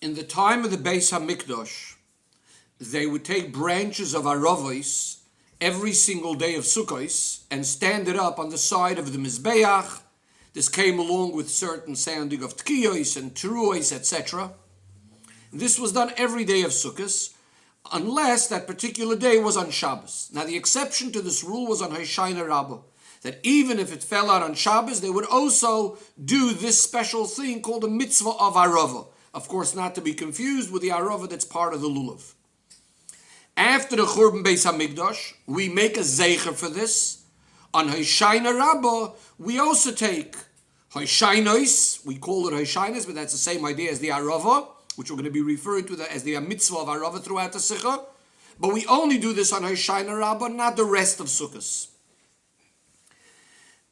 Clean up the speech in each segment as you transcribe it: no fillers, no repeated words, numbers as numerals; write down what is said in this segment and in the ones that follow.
In the time of the Beis HaMikdash, they would take branches of aravos every single day of Sukkos and stand it up on the side of the Mizbeach. This came along with certain sounding of tkiyos and teruos, etc. This was done every day of Sukkos, unless that particular day was on Shabbos. Now the exception to this rule was on Hoshana Raba, that even if it fell out on Shabbos, they would also do this special thing called a mitzvah of arava. Of course, not to be confused with the arava that's part of the lulav. After the Churban Beis HaMikdash, we make a zeicher for this. On Hoshana Raba, we also take Hoshainos, we call it Hoshainos, but that's the same idea as the arava, which we're going to be referring to as the mitzvah of arava throughout the Sikha. But we only do this on Hoshana Raba, not the rest of Sukkos.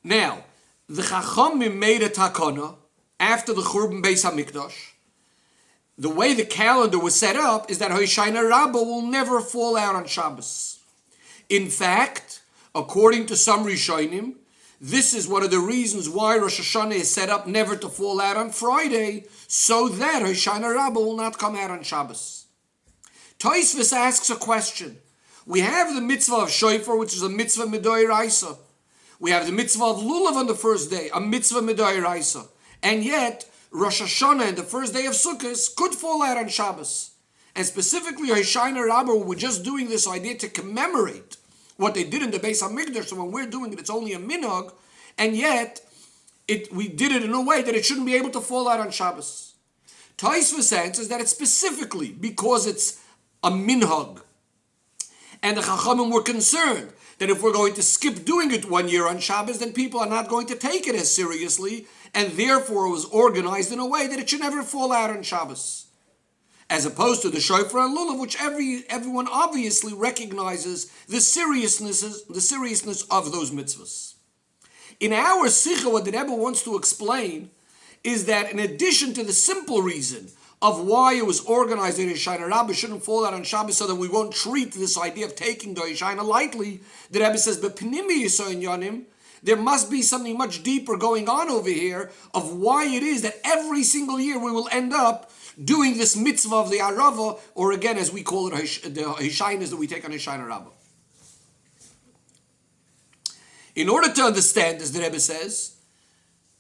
Now, the Chachamim made a takana after the Churban Beis HaMikdash. The way the calendar was set up is that Hoshana Raba will never fall out on Shabbos. In fact, according to some Rishonim, this is one of the reasons why Rosh Hoshana is set up never to fall out on Friday, so that Hoshana Raba will not come out on Shabbos. Tosfos asks a question. We have the mitzvah of shofar, which is a mitzvah midoraisa. We have the mitzvah of lulav on the first day, a mitzvah midoraisa. And yet, Rosh Hashanah and the first day of Sukkot could fall out on Shabbos. And specifically, Hoshana Raba, we're just doing this idea to commemorate what they did in the Beis HaMikdash. So when we're doing it, it's only a minhag. And yet, we did it in a way that it shouldn't be able to fall out on Shabbos. Tosfos answers that it's specifically because it's a minhag. And the Chachamim were concerned that if we're going to skip doing it 1 year on Shabbos, then people are not going to take it as seriously, and therefore it was organized in a way that it should never fall out on Shabbos. As opposed to the shofar and lulav, which everyone obviously recognizes the seriousness of those mitzvahs. In our Sikha, what the Rebbe wants to explain is that in addition to the simple reason of why it was organized in Hoshana Raba shouldn't fall out on Shabbos, so that we won't treat this idea of taking the Hoshana lightly, the Rebbe says, "B'pnimi yisoyin yanim," there must be something much deeper going on over here of why it is that every single year we will end up doing this mitzvah of the arava, or again, as we call it, the Hoshainas that we take on Hoshana Raba. In order to understand this, the Rebbe says,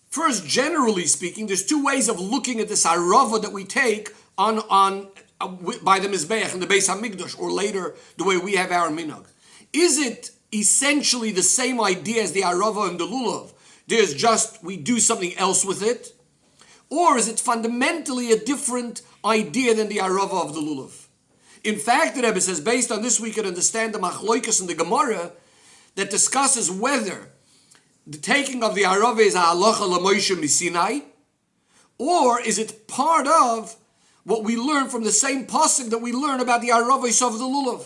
first, generally speaking, there's two ways of looking at this arava that we take by the Mizbeach and the Beis HaMikdash, or later, the way we have our minhag. Is it essentially the same idea as the arava and the lulav? There's just, we do something else with it? Or is it fundamentally a different idea than the arava of the lulav? In fact, the Rebbe says, based on this, we can understand the machloikas in the Gemara that discusses whether the taking of the arava is a halacha l'Moshe misinai, or is it part of what we learn from the same pasuk that we learn about the aravos of the lulav?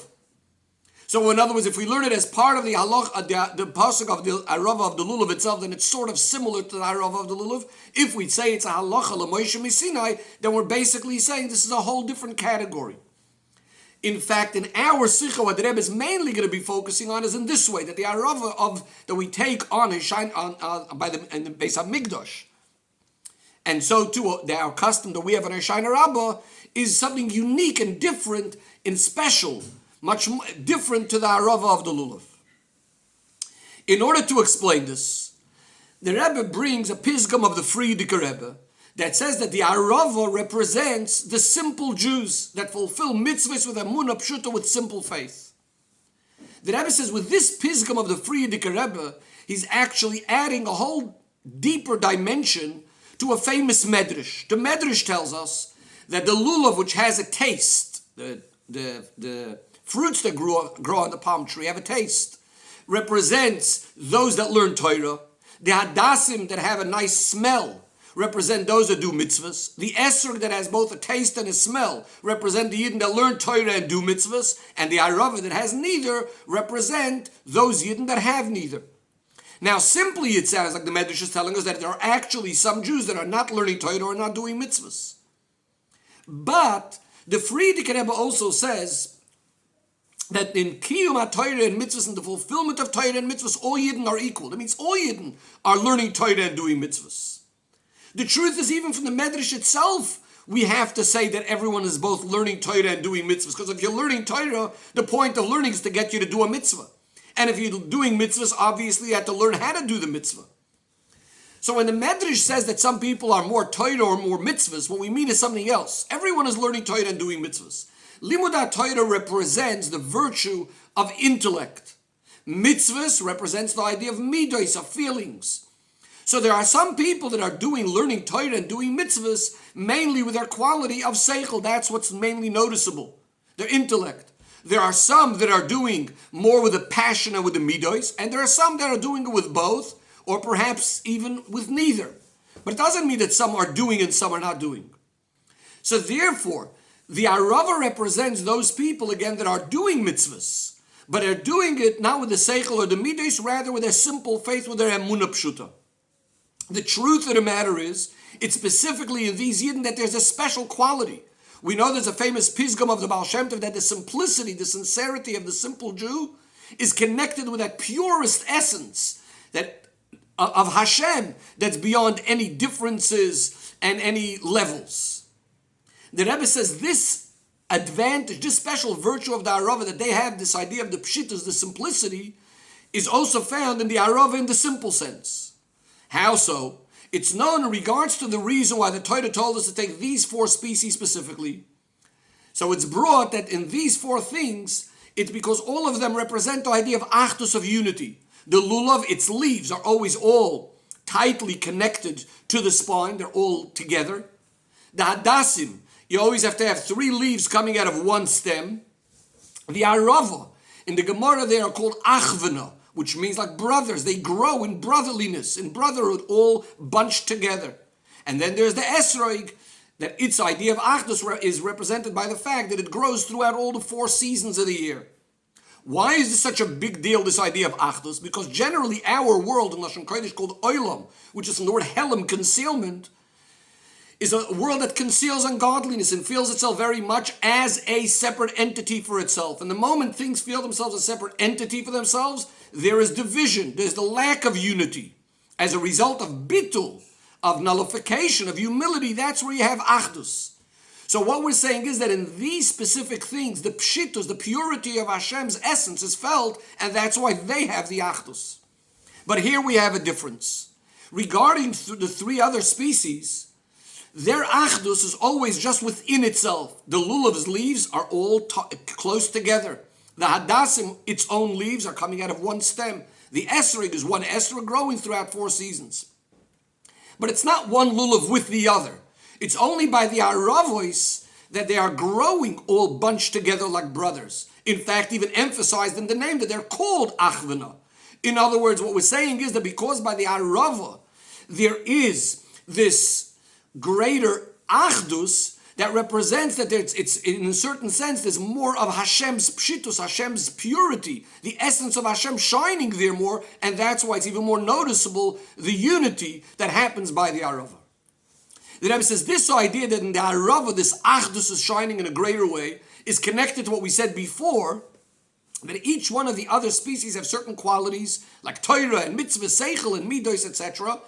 So in other words, if we learn it as part of the halacha, the pasuk of the arava of the lulav itself, then it's sort of similar to the arava of the lulav. If we say it's a halacha l'Moshe misinai, then we're basically saying this is a whole different category. In fact, in our Sikha, what the Rebbe is mainly going to be focusing on is in this way, that the arava that we take on by the Beis HaMikdash, and so too our custom that we have on Hoshana Raba is something unique and different and special, much different to the arava of the lulav. In order to explain this, the Rebbe brings a pisgam of the Friedrich Rebbe that says that the arava represents the simple Jews that fulfill mitzvahs with emunah pshuta, with simple faith. The Rebbe says with this pisgam of the Friedrich Rebbe, he's actually adding a whole deeper dimension to a famous medrash. The medrash tells us that the lulav, which has a taste, the fruits that grow on the palm tree have a taste, represents those that learn Torah. The hadassim that have a nice smell represent those that do mitzvahs. The esrog that has both a taste and a smell represent the yidden that learn Torah and do mitzvahs. And the arava that has neither represent those yidden that have neither. Now simply it sounds like the Medrash is telling us that there are actually some Jews that are not learning Torah or not doing mitzvahs. But the Friedrich Rebbe also says that in Kiyum HaTorah and mitzvahs, and the fulfillment of Torah and mitzvahs, all yidden are equal. That means all yidden are learning Torah and doing mitzvahs. The truth is, even from the Medrash itself, we have to say that everyone is both learning Torah and doing mitzvahs. Because if you're learning Torah, the point of learning is to get you to do a mitzvah. And if you're doing mitzvahs, obviously you have to learn how to do the mitzvah. So when the Medrash says that some people are more Torah or more mitzvahs, what we mean is something else. Everyone is learning Torah and doing mitzvahs. Limud Torah represents the virtue of intellect. Mitzvahs represents the idea of midos, of feelings. So there are some people that are learning Torah and doing mitzvahs mainly with their quality of seichel. That's what's mainly noticeable, their intellect. There are some that are doing more with the passion and with the midos, and there are some that are doing it with both, or perhaps even with neither. But it doesn't mean that some are doing and some are not doing. So therefore, the Arava represents those people, again, that are doing mitzvahs, but are doing it not with the seichel or the midos, rather with their simple faith, with their emunah pshuta. The truth of the matter is, it's specifically in these Yidden that there's a special quality. We know there's a famous Pisgam of the Baal Shem Tov that the simplicity, the sincerity of the simple Jew is connected with that purest essence that of Hashem that's beyond any differences and any levels. The Rebbe says this advantage, this special virtue of the Arava that they have, this idea of the Pshitas, the simplicity, is also found in the Arava in the simple sense. How so? It's known in regards to the reason why the Torah told us to take these 4 species specifically. So it's brought that in these 4 things, it's because all of them represent the idea of achdus, of unity. The lulav, its leaves are always all tightly connected to the spine. They're all together. The hadassim, you always have to have 3 leaves coming out of one stem. The arava, in the Gemara they are called achvana, which means like brothers. They grow in brotherliness, in brotherhood, all bunched together. And then there's the esroig, that its idea of achdus is represented by the fact that it grows throughout all the 4 seasons of the year. Why is this such a big deal, this idea of achdus? Because generally our world in Lashon Kodesh called olam, which is from the word helam, concealment, is a world that conceals ungodliness and feels itself very much as a separate entity for itself. And the moment things feel themselves a separate entity for themselves, there is division, there's the lack of unity. As a result of bitul, of nullification, of humility, that's where you have achdus. So what we're saying is that in these specific things, the pshitos, the purity of Hashem's essence is felt, and that's why they have the achdus. But here we have a difference. Regarding the 3 other species, their achdus is always just within itself. The lulav's leaves are all close together. The hadassim, its own leaves, are coming out of one stem. The esrig is one esrig growing throughout 4 seasons. But it's not one lulav with the other. It's only by the aravois that they are growing all bunched together like brothers. In fact, even emphasized in the name that they're called achvana. In other words, what we're saying is that because by the arava there is this greater achdus that represents that it's in a certain sense there's more of Hashem's pshitus, Hashem's purity, the essence of Hashem shining there more, and that's why it's even more noticeable the unity that happens by the arava. The Rebbe says this idea that in the arava this achdus is shining in a greater way is connected to what we said before, that each one of the other species have certain qualities like Torah and mitzvah, seichel and midos, etc.,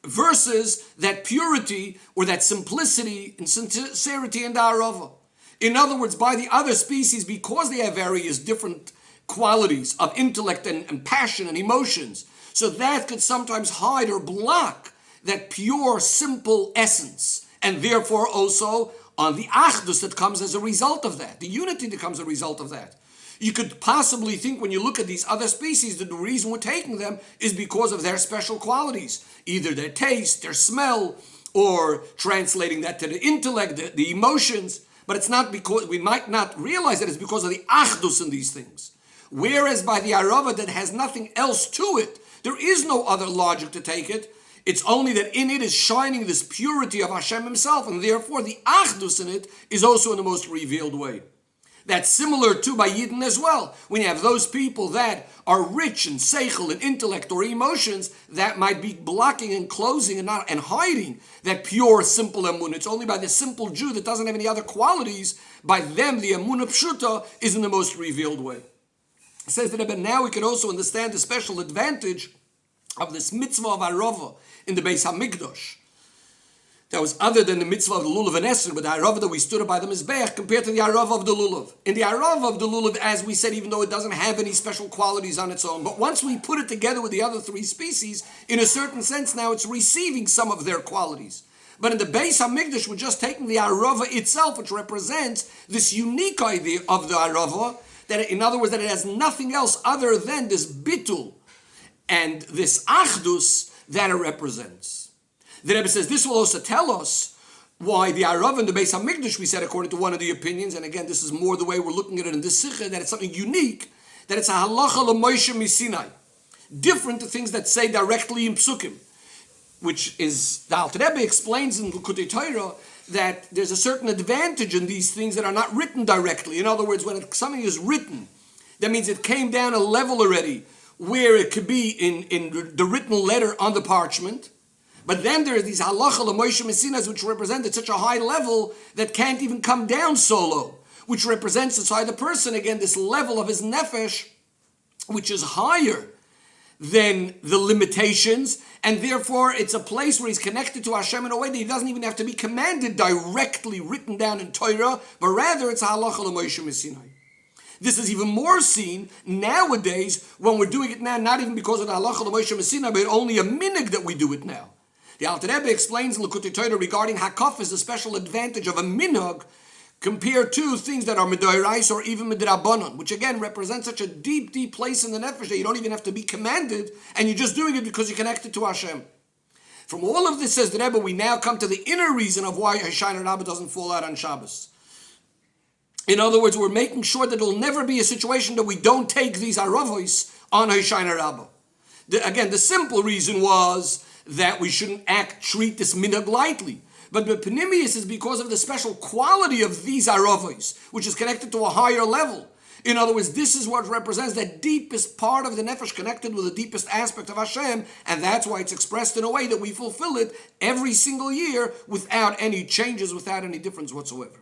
versus that purity or that simplicity and sincerity in the arava. In other words, by the other species, because they have various different qualities of intellect and passion and emotions, so that could sometimes hide or block that pure, simple essence, and therefore also on the achdus that comes as a result of that, the unity that comes as a result of that. You could possibly think when you look at these other species that the reason we're taking them is because of their special qualities, either their taste, their smell, or translating that to the intellect, the emotions, but it's not because, we might not realize that it's because of the achdus in these things. Whereas by the arava that has nothing else to it, there is no other logic to take it, it's only that in it is shining this purity of Hashem himself, and therefore the achdus in it is also in the most revealed way. That's similar to by Yidden as well. When you have those people that are rich in seichel and intellect or emotions, that might be blocking and closing and hiding that pure, simple emunah. It's only by the simple Jew that doesn't have any other qualities, by them the emunah pshuta is in the most revealed way. It says that, but now we can also understand the special advantage of this mitzvah of arava in the Beis HaMikdash. that was other than the mitzvah of the lulav and Esrog, but the Arava that we stood up by the Mizbeach compared to the Arava of the lulav. In the Arava of the lulav, as we said, even though it doesn't have any special qualities on its own, but once we put it together with the other three species, in a certain sense now it's receiving some of their qualities. But in the Beis HaMikdash, we're just taking the Arava itself, which represents this unique idea of the Arava, that in other words, that it has nothing else other than this bitul and this achdus that it represents. The Rebbe says this will also tell us why the Arava and the Beis HaMikdash, we said according to one of the opinions, and again this is more the way we're looking at it in this Sikha, that it's something unique, that it's a halacha l'Moshe miSinai, different to things that say directly in Psukim, which is, the Alter Rebbe explains in L'Kutei Torah that there's a certain advantage in these things that are not written directly. In other words, when something is written, that means it came down a level already where it could be in the written letter on the parchment. But then there are these halacha l'Moshe miSinai, which represent at such a high level that can't even come down so low, which represents inside the person, again, this level of his nefesh, which is higher than the limitations, and therefore it's a place where he's connected to Hashem in a way that he doesn't even have to be commanded directly, written down in Torah, but rather it's halacha l'Moshe miSinai. This is even more seen nowadays when we're doing it now, not even because of the halacha l'Moshe miSinai, but only a minig that we do it now. The Alter Rebbe explains in L'Kutei Torah regarding hakaf is the special advantage of a minhag compared to things that are midorais or even midrabanon, which again represents such a deep, deep place in the nefesh that you don't even have to be commanded, and you're just doing it because you're connected to Hashem. From all of this, says the Rebbe, we now come to the inner reason of why Hoshana Raba doesn't fall out on Shabbos. In other words, we're making sure that it'll never be a situation that we don't take these aravos on Hoshana Raba. Again, the simple reason was that we shouldn't treat this minhag lightly. But the Panimius is because of the special quality of these aravos, which is connected to a higher level. In other words, this is what represents the deepest part of the nefesh connected with the deepest aspect of Hashem, and that's why it's expressed in a way that we fulfill it every single year without any changes, without any difference whatsoever.